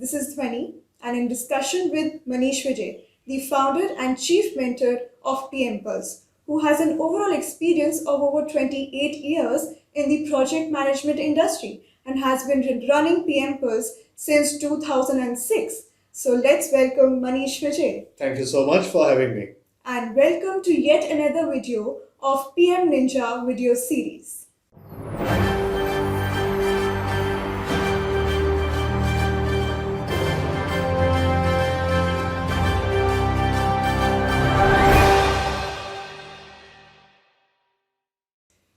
This is Dhwani, and in discussion with Maneesh Vijaya, the founder and chief mentor of PM Pulse, who has an overall experience of over 28 years in the project management industry and has been running PM Pulse since 2006. So let's welcome Maneesh Vijaya. Thank you so much for having me. And welcome to yet another video of PM Ninja video series.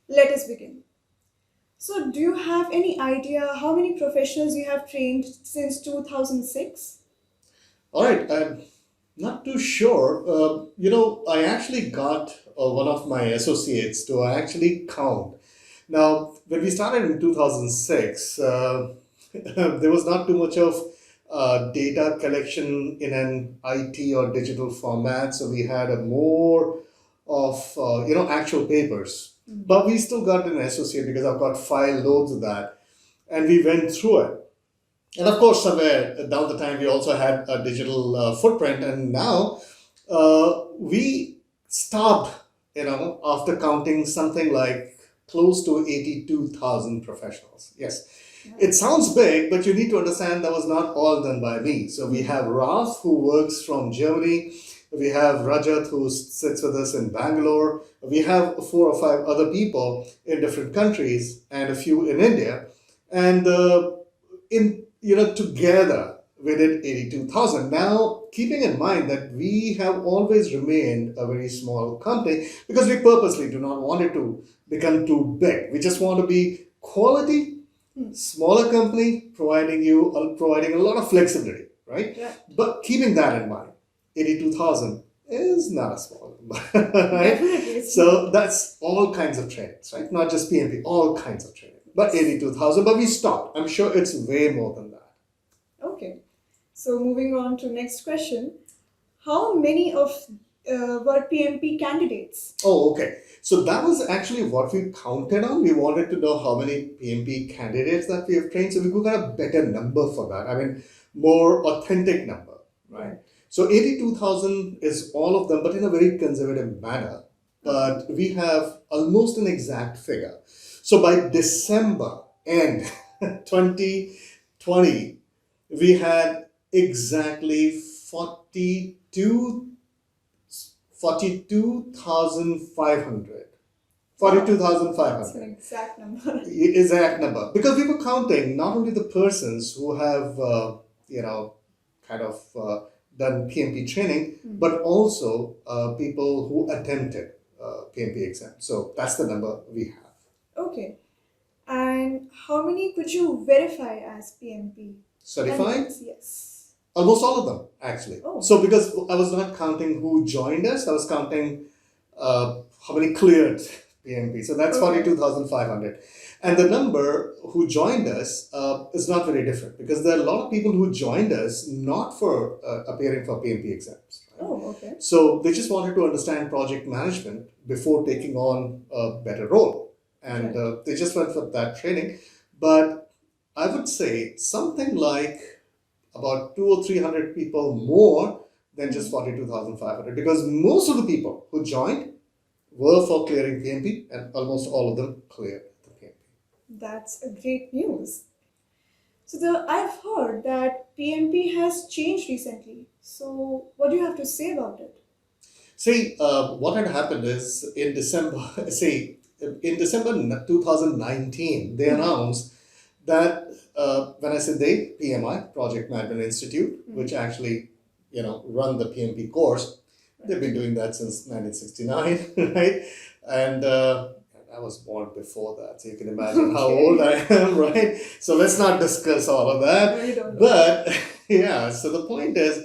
Let us begin. So, do you have any idea how many professionals you have trained since 2006? All right, I'm not too sure. I actually got one of my associates to actually count. Now, when we started in 2006, there was not too much of data collection in an IT or digital format, so we had a more of actual papers. But we still got an associate because I've got file loads of that, and we went through it. And of course, somewhere down the time, we also had a digital footprint. And now we stopped, after counting something like close to 82,000 professionals. Yes. It sounds big, but you need to understand that was not all done by me. So we have Raf, who works from Germany. We have Rajat, who sits with us in Bangalore. We have 4 or 5 other people in different countries and a few in India. And together we did 82,000. Now, keeping in mind that we have always remained a very small company because we purposely do not want it to become too big. We just want to be quality, smaller company, providing a lot of flexibility, right? Yeah. But keeping that in mind, 82,000 is not a small number, right? Definitely. So that's all kinds of trainings, right? Not just PMP, all kinds of training. But 82,000, but we stopped. I'm sure it's way more than that. Okay. So moving on to next question. How many of were PMP candidates? Oh, okay. So that was actually what we counted on. We wanted to know how many PMP candidates that we have trained, so we could get a better number for that. I mean, more authentic number, right? So 82,000 is all of them, but in a very conservative manner. But we have almost an exact figure. So by December end 2020, we had exactly 42,500. That's an exact number. Exact number. Because we were counting not only the persons who have, done PMP training, but also people who attempted PMP exam. So that's the number we have. Okay. And how many could you verify as PMP? Certified? Yes. Almost all of them, actually. Oh. So because I was not counting who joined us, I was counting how many cleared PMP. So that's 42,500. And the number who joined us is not very different because there are a lot of people who joined us not for appearing for PMP exams. Right? Oh, okay. So they just wanted to understand project management before taking on a better role. And they just went for that training. But I would say something like about 200 or 300 people more than just 42,500 because most of the people who joined were for clearing PMP and almost all of them cleared the PMP. That's a great news. So I've heard that PMP has changed recently. So what do you have to say about it? See, what had happened is in December, in December 2019, they announced that when I say they, PMI, Project Management Institute, which actually, run the PMP course, they've been doing that since 1969, right? And I was born before that, so you can imagine how old I am, right? So let's not discuss all of that. No, you don't. But yeah, so the point is,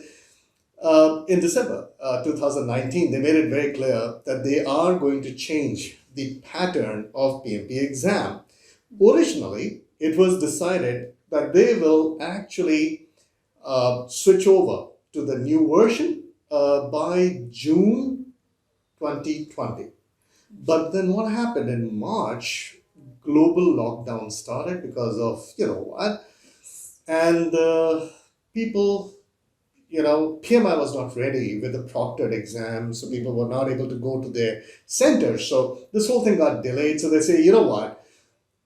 in December 2019, they made it very clear that they are going to change the pattern of PMP exam. Originally, it was decided that they will actually switch over to the new version by June 2020. But then what happened in March? Global lockdown started because of, what? And people, PMI was not ready with the proctored exams, so people were not able to go to their centers. So this whole thing got delayed. So they say, you know what,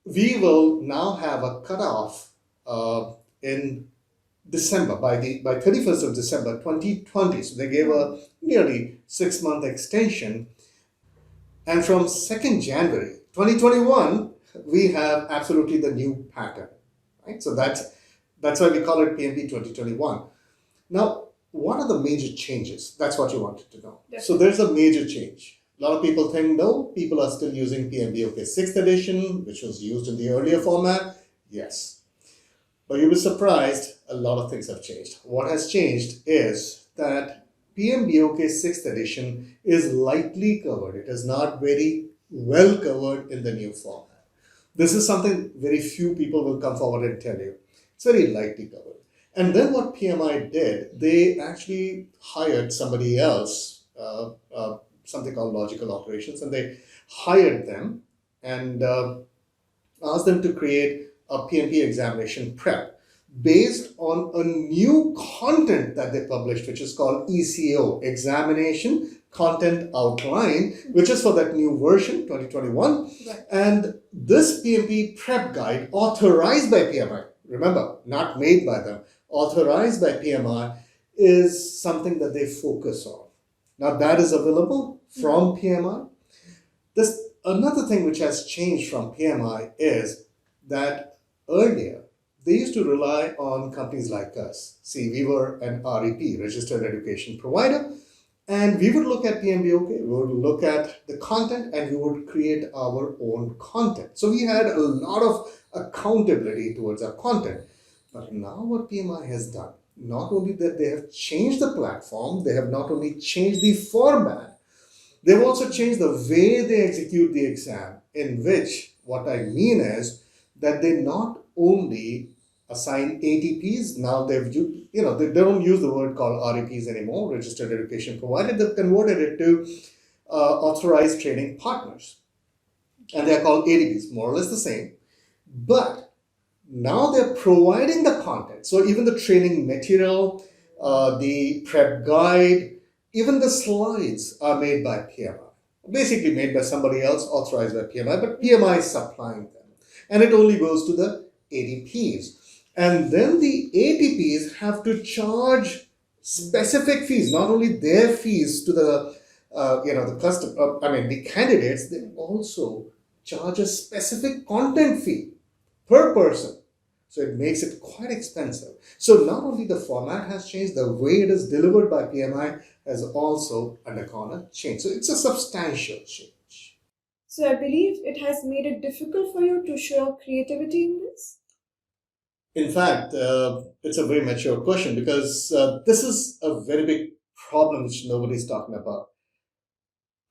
we will now have a cutoff in December by 31st of December 2020. So they gave a nearly 6 month extension, and from 2nd January 2021, we have absolutely the new pattern, right? So that's why we call it PMP 2021. Now, what are the major changes? That's what you wanted to know. Yes. So there's a major change. A lot of people think no, people are still using PMBOK 6th edition, which was used in the earlier format. Yes. But you'll be surprised, a lot of things have changed. What has changed is that PMBOK 6th edition is lightly covered. It is not very well covered in the new format. This is something very few people will come forward and tell you. It's very lightly covered. And then what PMI did, they actually hired somebody else, something called logical operations, and they hired them and asked them to create a PMP examination prep based on a new content that they published, which is called ECO, Examination Content Outline, which is for that new version, 2021. Right. And this PMP prep guide, authorized by PMI, remember, not made by them, authorized by PMI, is something that they focus on. Now that is available from PMI. This another thing which has changed from PMI is that earlier they used to rely on companies like us. See, we were an REP, Registered Education Provider, and we would look at PMBOK, we would look at the content, and we would create our own content. So we had a lot of accountability towards our content. But now what PMI has done, not only that they have changed the platform, they have not only changed the format, they've also changed the way they execute the exam, in which what I mean is that they not only assign ATPs, now they don't use the word called REPs anymore, Registered Education Provider, they've converted it to Authorized Training Partners. And they're called ATPs, more or less the same. But now they're providing the content. So even the training material, the prep guide, even the slides are made by PMI. Basically made by somebody else, authorized by PMI, but PMI is supplying them. And it only goes to the ATPs. And then the ATPs have to charge specific fees, not only their fees to the the candidates, they also charge a specific content fee per person. So it makes it quite expensive. So not only the format has changed, the way it is delivered by PMI has also undergone a change. So it's a substantial change. So I believe it has made it difficult for you to show creativity in this. In fact, it's a very mature question because this is a very big problem which nobody's talking about.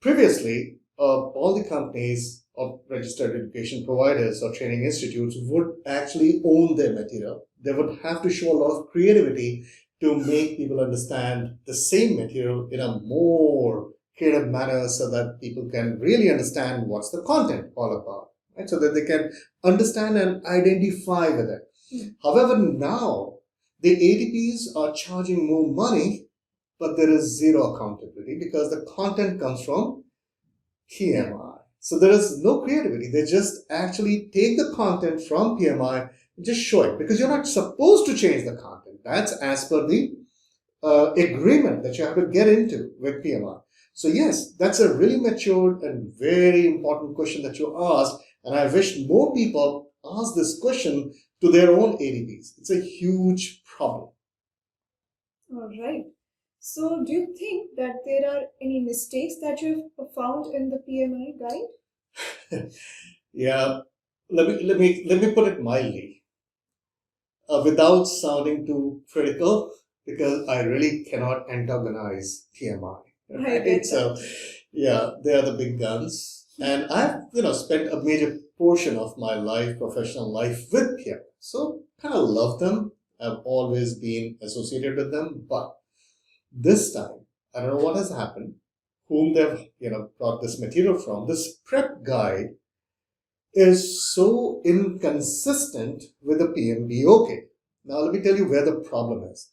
Previously, all the companies or registered education providers or training institutes would actually own their material. They would have to show a lot of creativity to make people understand the same material in a more creative manner so that people can really understand what's the content all about, right? So that they can understand and identify with it. However, now the ATPs are charging more money, but there is zero accountability because the content comes from PMI. So there is no creativity. They just actually take the content from PMI and just show it because you're not supposed to change the content. That's as per the agreement that you have to get into with PMI. So yes, that's a really matured and very important question that you asked. And I wish more people ask this question to their own ADPs. It's a huge problem. All right. So, do you think that there are any mistakes that you have found in the PMI guide? Yeah, let me put it mildly, without sounding too critical, because I really cannot antagonize PMI. I get So that. yeah, they are the big guns, and I've spent a major portion of my life, professional life, with PMI. So kind of love them. I've always been associated with them, but this time I don't know what has happened. Whom they've brought this material from? This prep guide is so inconsistent with the PMBOK. Now, let me tell you where the problem is.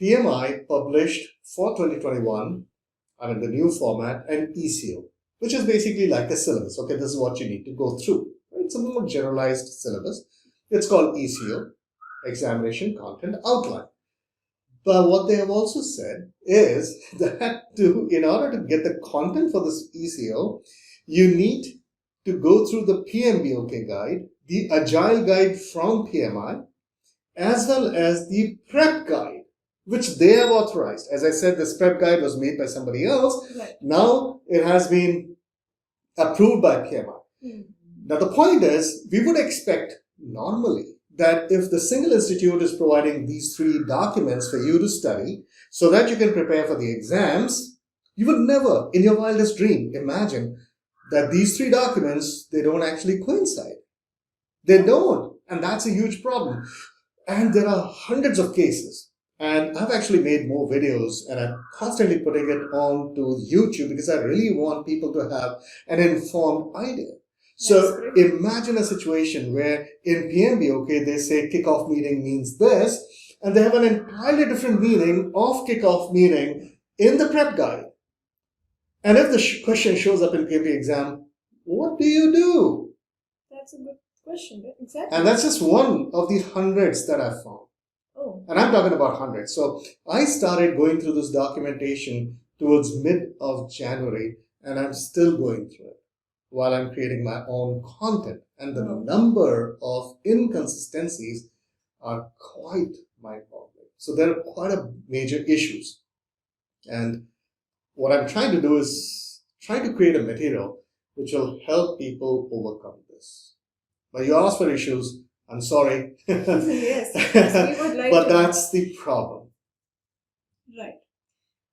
PMI published for 2021, the new format, an ECO, which is basically like a syllabus. Okay, this is what you need to go through. It's a more generalized syllabus. It's called ECO, Examination Content Outline. But what they have also said is that in order to get the content for this ECO, you need to go through the PMBOK guide, the Agile guide from PMI, as well as the Prep guide, which they have authorized. As I said, this Prep guide was made by somebody else. Right. Now it has been approved by PMI. Now the point is, we would expect normally that if the single institute is providing these 3 documents for you to study so that you can prepare for the exams, you would never in your wildest dream imagine that these 3 documents, they don't actually coincide. They don't. And that's a huge problem. And there are hundreds of cases. And I've actually made more videos and I'm constantly putting it on to YouTube because I really want people to have an informed idea. So imagine a situation where in PMB, they say kickoff meeting means this, and they have an entirely different meaning of kickoff meeting in the prep guide. And if the question shows up in PMP exam, what do you do? That's a good question. Exactly. And that's just one of the hundreds that I've found. Oh. And I'm talking about hundreds. So I started going through this documentation towards mid of January, and I'm still going through it while I'm creating my own content. And the number of inconsistencies are quite mind-boggling. So there are quite a major issues. And what I'm trying to do is try to create a material which will help people overcome this. But you asked for issues. I'm sorry. Yes, we would like but to. that's the problem. Right.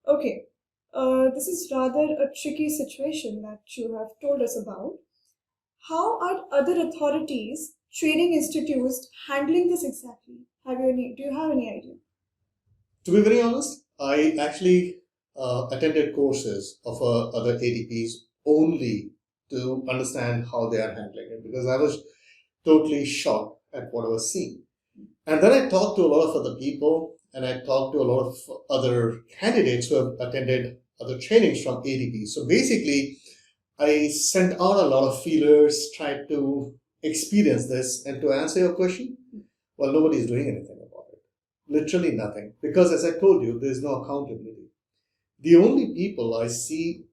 Okay. This is rather a tricky situation that you have told us about. How are other authorities, training institutes handling this exactly? Do you have any idea? To be very honest, I actually attended courses of other ADPs only to understand how they are handling it because I was totally shocked at what I was seeing. And then I talked to a lot of other people and I talked to a lot of other candidates who have attended other trainings from ADP. So basically, I sent out a lot of feelers, tried to experience this. And to answer your question, well, nobody's doing anything about it. Literally nothing. Because as I told you, there's no accountability. The only people I see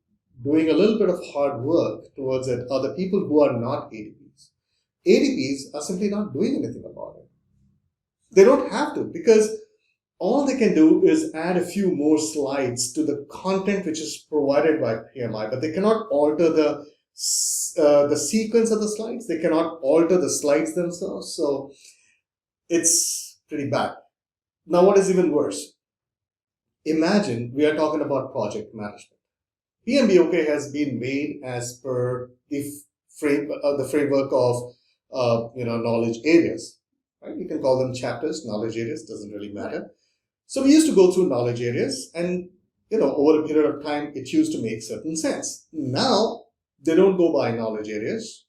doing a little bit of hard work towards it are the people who are not ADPs. ADPs are simply not doing anything about it. They don't have to because all they can do is add a few more slides to the content which is provided by PMI, but they cannot alter the sequence of the slides. They cannot alter the slides themselves. So it's pretty bad. Now, what is even worse? Imagine we are talking about project management. PMBOK has been made as per the framework of knowledge areas. Right? You can call them chapters, knowledge areas, doesn't really matter. So we used to go through knowledge areas and, over a period of time, it used to make certain sense. Now, they don't go by knowledge areas.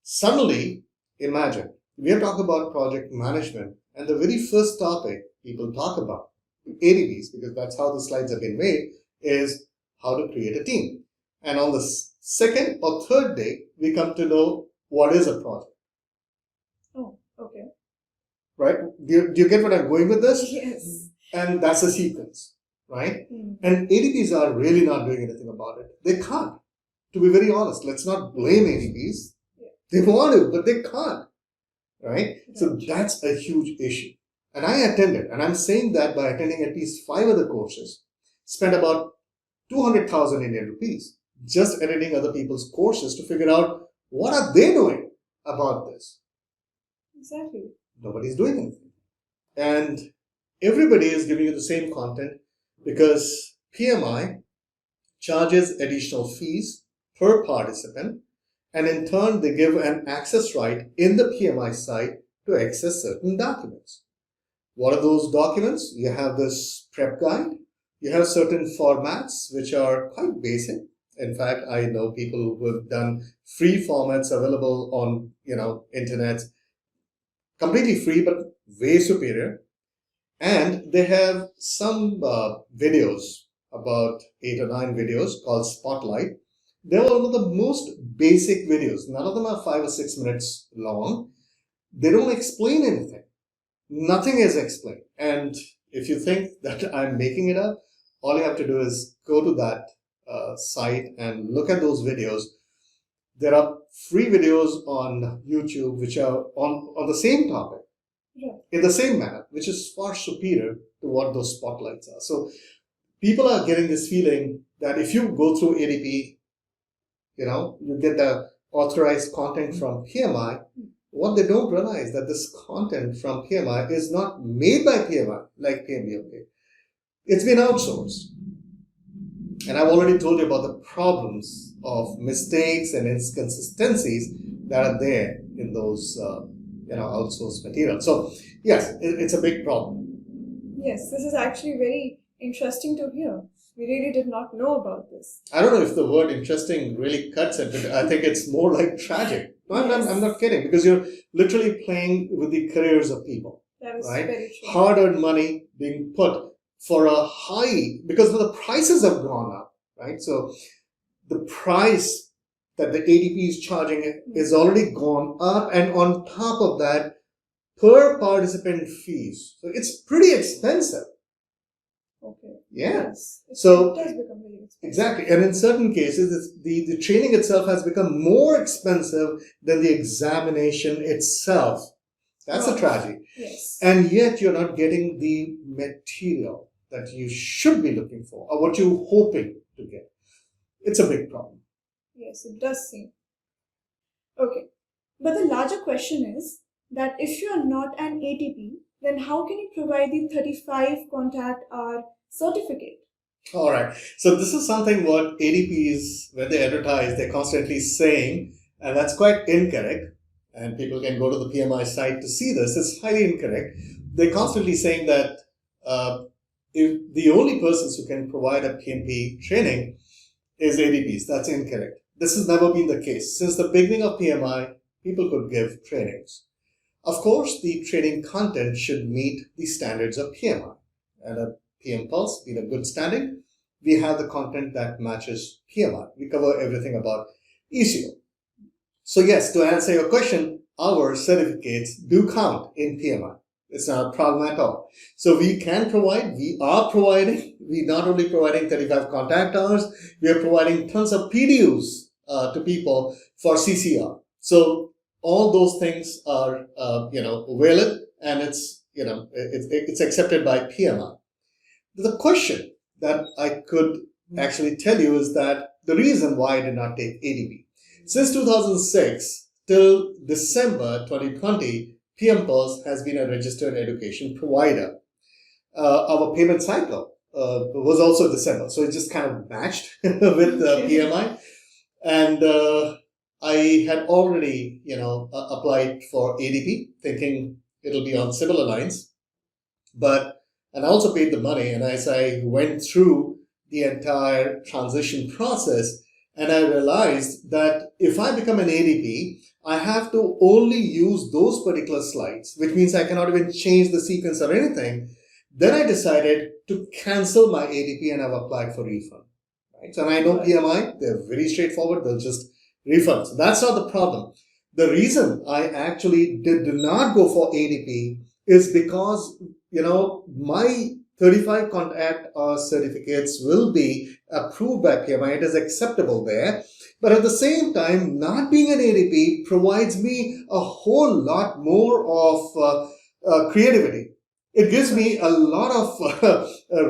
Suddenly, imagine, we are talking about project management and the very first topic people talk about, ADVs, because that's how the slides have been made, is how to create a team. And on the second or third day, we come to know what is a project. Oh, okay. Right? Do you get what I'm going with this? Yes. And that's a sequence, right? And ADPs are really not doing anything about it. They can't. To be very honest, let's not blame ADPs. Yeah. They want to, but they can't, right? So that's a huge issue. And I attended, and I'm saying that by attending at least 5 other courses, spent about 200,000 Indian rupees just attending other people's courses to figure out what are they doing about this. Exactly. Nobody's doing anything. And everybody is giving you the same content because PMI charges additional fees per participant, and in turn they give an access right in the PMI site to access certain documents. What are those documents? You have this prep guide. You have certain formats which are quite basic. In fact, I know people who have done free formats available on internet, completely free but way superior. And they have some videos, about 8 or 9 videos called Spotlight. They're one of the most basic videos. None of them are 5 or 6 minutes long. They don't explain anything. Nothing is explained. And if you think that I'm making it up, all you have to do is go to that site and look at those videos. There are free videos on YouTube which are on the same topic Right. in the same manner, which is far superior to what those spotlights are. So people are getting this feeling that if you go through ADP, you get the authorized content from PMI. What they don't realize that this content from PMI is not made by PMI like PMBOK. It's been outsourced. And I've already told you about the problems of mistakes and inconsistencies that are there in those outsourced materials. So yes, it's a big problem. Yes, this is actually very interesting to hear. We really did not know about this. I don't know if the word interesting really cuts it, but I think it's more like tragic. No, I'm not kidding, because you're literally playing with the careers of people. That is right? very true. Hard-earned money being put for a high, because the prices have gone up, right? So the price that the ADP is charging is already gone up, and on top of that, per participant fees. So it's pretty expensive. Okay. Yeah. Yes. So it does become very expensive. Exactly. And in certain cases, the training itself has become more expensive than the examination itself. That's a tragedy. Yes. And yet you're not getting the material that you should be looking for, or what you're hoping to get. It's a big problem. Yes, it does seem. Okay. But the larger question is that if you are not an ATP, then how can you provide the 35 contact hour certificate? All right. So this is something what ADPs, when they advertise, they're constantly saying, and that's quite incorrect. And people can go to the PMI site to see this. It's highly incorrect. They're constantly saying that if the only persons who can provide a PMP training is ADPs. That's incorrect. This has never been the case. Since the beginning of PMI, people could give trainings. Of course, the training content should meet the standards of PMI. And a PM Pulse, being a good standing, we have the content that matches PMI. We cover everything about ECO. So yes, to answer your question, our certificates do count in PMI. It's not a problem at all. So we can provide, we are providing, we're not only providing 35 contact hours, we are providing tons of PDUs to people for CCR. So all those things are, valid, and it's accepted by PMI. The question that I could actually tell you is that the reason why I did not take ADP. Since 2006 till December 2020, PM Pulse has been a registered education provider. Our payment cycle was also December, so it just kind of matched with PMI. And I had already, applied for ADP, thinking it'll be on similar lines. And I also paid the money. And as I went through the entire transition process, and I realized that if I become an ADP, I have to only use those particular slides, which means I cannot even change the sequence or anything. Then I decided to cancel my ADP, and I've applied for refund. Right? So, and I know PMI, they're very straightforward. They'll just refund. So that's not the problem. The reason I actually did not go for ADP is because, my 35 contact certificates will be approved by PMI. It is acceptable there. But at the same time, not being an ADP provides me a whole lot more of creativity. It gives me a lot of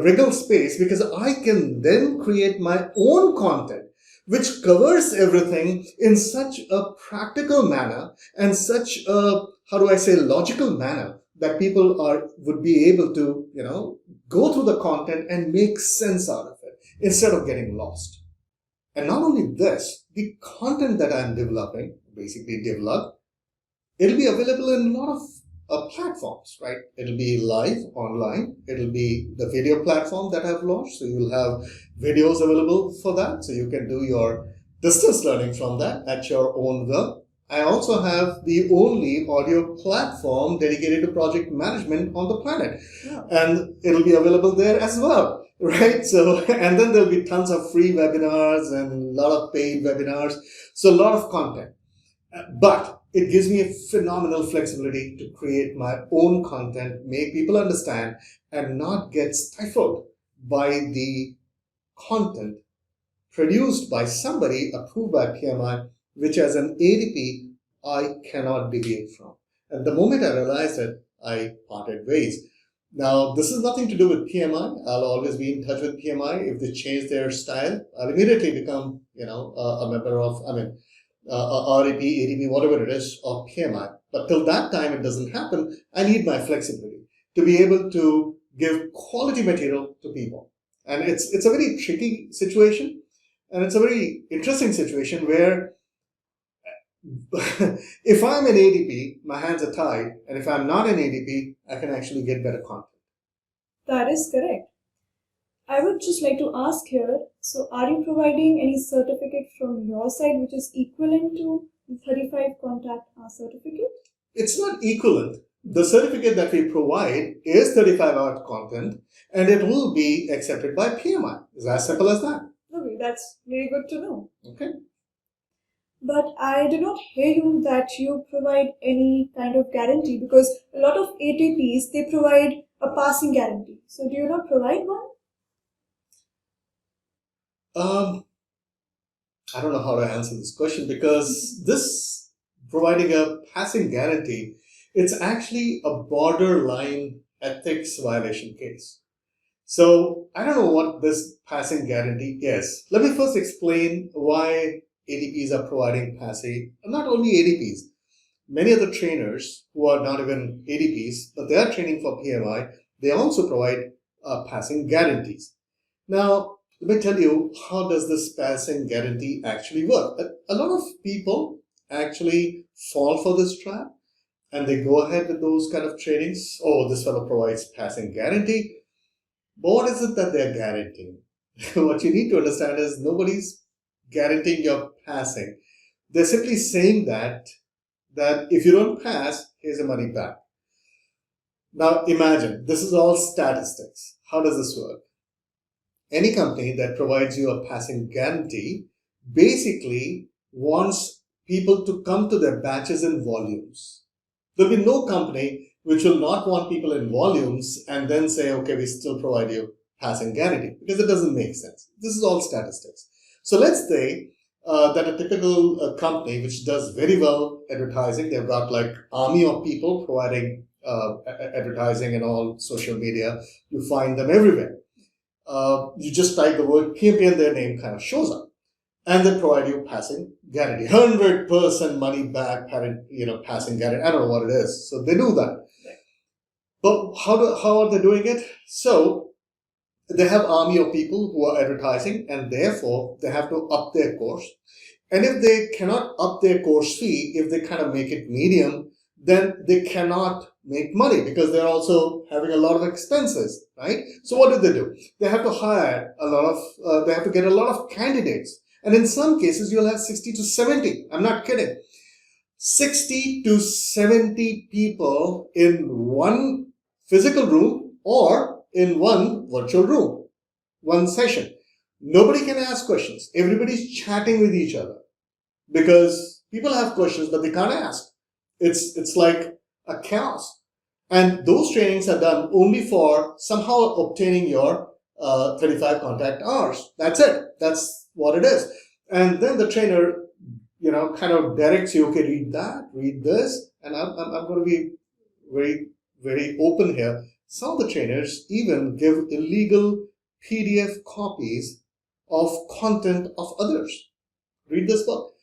wriggle space, because I can then create my own content, which covers everything in such a practical manner and such a, logical manner, that people would be able to, go through the content and make sense out of it instead of getting lost. And not only this, the content that I'm developing, it'll be available in a lot of platforms, right? It'll be live online. It'll be the video platform that I've launched. So you'll have videos available for that. So you can do your distance learning from that at your own will. I also have the only audio platform dedicated to project management on the planet. Wow. And it'll be available there as well, right? So, and then there'll be tons of free webinars and a lot of paid webinars. So, a lot of content. But it gives me a phenomenal flexibility to create my own content, make people understand, and not get stifled by the content produced by somebody approved by PMI, which as an ADP, I cannot deviate from. And the moment I realized it, I parted ways. Now, this is nothing to do with PMI. I'll always be in touch with PMI. If they change their style, I'll immediately become, a member of, REP, ADP, whatever it is, of PMI. But till that time, it doesn't happen. I need my flexibility to be able to give quality material to people. And it's a very tricky situation. And it's a very interesting situation where if I'm an ADP, my hands are tied. And if I'm not an ADP, I can actually get better content. That is correct. I would just like to ask here, so are you providing any certificate from your side which is equivalent to the 35 contact hour certificate? It's not equivalent. The certificate that we provide is 35-hour content and it will be accepted by PMI. It's as simple as that. Okay, that's very good to know. Okay. But I did not hear you that you provide any kind of guarantee, because a lot of ATPs, they provide a passing guarantee. So do you not provide one? I don't know how to answer this question, because this providing a passing guarantee, it's actually a borderline ethics violation case. So I don't know what this passing guarantee is. Let me first explain why ADPs are providing passing. Not only ADPs, many other trainers who are not even ADPs, but they are training for PMI, they also provide passing guarantees. Now, let me tell you, how does this passing guarantee actually work? A lot of people actually fall for this trap and they go ahead with those kind of trainings. Oh, this fellow provides passing guarantee. But what is it that they're guaranteeing? What you need to understand is nobody's guaranteeing your passing. They're simply saying that if you don't pass, here's your money back. Now imagine, this is all statistics. How does this work? Any company that provides you a passing guarantee basically wants people to come to their batches in volumes. There'll be no company which will not want people in volumes and then say, okay, we still provide you passing guarantee, because it doesn't make sense. This is all statistics. So let's say that a typical company which does very well advertising, they've got like army of people providing advertising and all social media. You find them everywhere. You just type the word PMP and their name kind of shows up. And they provide you passing guarantee, 100% money back, passing guarantee. I don't know what it is. So they do that. But how are they doing it? So they have army of people who are advertising, and therefore they have to up their course. And if they cannot up their course fee, if they kind of make it medium, then they cannot make money, because they're also having a lot of expenses, right? So what do? They have to hire they have to get a lot of candidates. And in some cases, you'll have 60 to 70. I'm not kidding. 60 to 70 people in one physical room or in one virtual room, one session. Nobody can ask questions. Everybody's chatting with each other because people have questions, but they can't ask. It's like a chaos. And those trainings are done only for somehow obtaining your 35 contact hours. That's it. That's what it is. And then the trainer, kind of directs you, okay, read that, read this. And I'm going to be very, very open here. Some of the trainers even give illegal PDF copies of content of others. Read this book.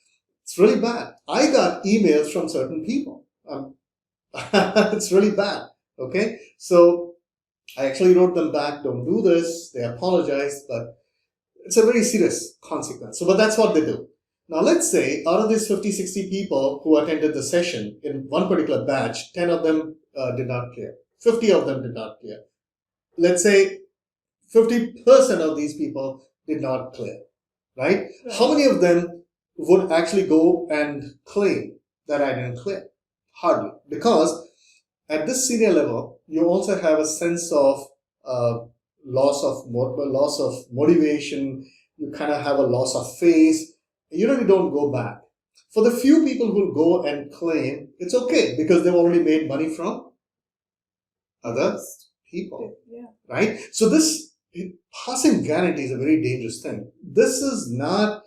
It's really bad. I got emails from certain people. It's really bad. Okay. So I actually wrote them back, don't do this. They apologized, but it's a very serious consequence. So, but that's what they do. Now, let's say out of these 50, 60 people who attended the session in one particular batch, 10 of them did not clear. 50 of them did not clear. Let's say 50% of these people did not clear, right? How many of them would actually go and claim? that I didn't clear? Hardly. Because at this senior level, you also have a sense of loss of motivation. You kind of have a loss of faith. You don't go back. For the few people who go and claim, it's okay because they've already made money from other people, Yeah. right? So this passing guarantee is a very dangerous thing. This is not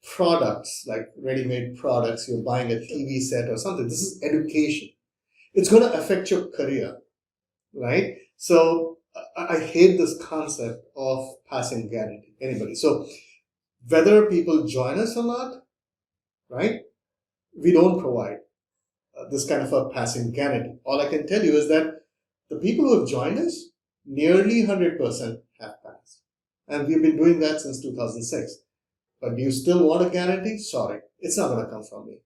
products like ready-made products. You're buying a TV set or something. This is education. It's going to affect your career, right? So I hate this concept of passing guarantee. Anybody. So whether people join us or not, right? We don't provide this kind of a passing guarantee. All I can tell you is that the people who have joined us, nearly 100% have passed. And we've been doing that since 2006. But do you still want a guarantee? Sorry, it's not going to come from me.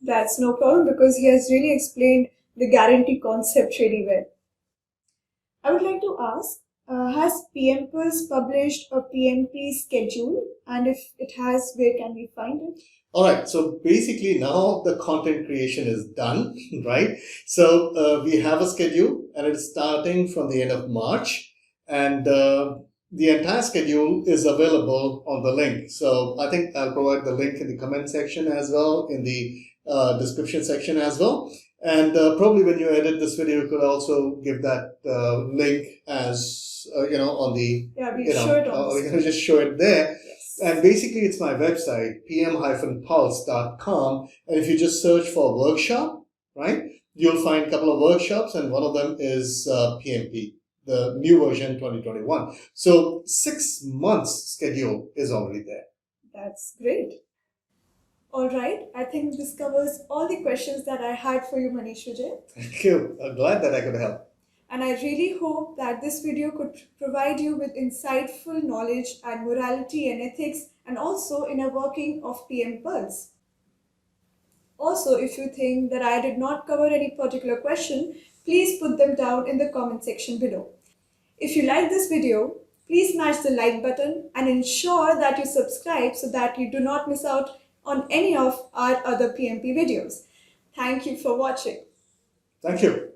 That's no problem because he has really explained the guarantee concept really well. I would like to ask, has PM Pulse published a PMP schedule? And if it has, where can we find it? All right, so basically now the content creation is done, right? So we have a schedule and it's starting from the end of March, and the entire schedule is available on the link. So I think I'll provide the link in the comment section as well, in the description section as well. And probably when you edit this video, you could also give that link as, on the, Yeah, we show it on we're going to just show it there. Yes. And basically, it's my website, pm-pulse.com. And if you just search for workshop, right, you'll find a couple of workshops, and one of them is PMP, the new version 2021. So 6 months schedule is already there. That's great. All right, I think this covers all the questions that I had for you, Maneesh Vijaya. Thank you. I'm glad that I could help. And I really hope that this video could provide you with insightful knowledge and morality and ethics, and also inner working of PM Pulse. Also, if you think that I did not cover any particular question, please put them down in the comment section below. If you like this video, please smash the like button and ensure that you subscribe so that you do not miss out on any of our other PMP videos. Thank you for watching. Thank you.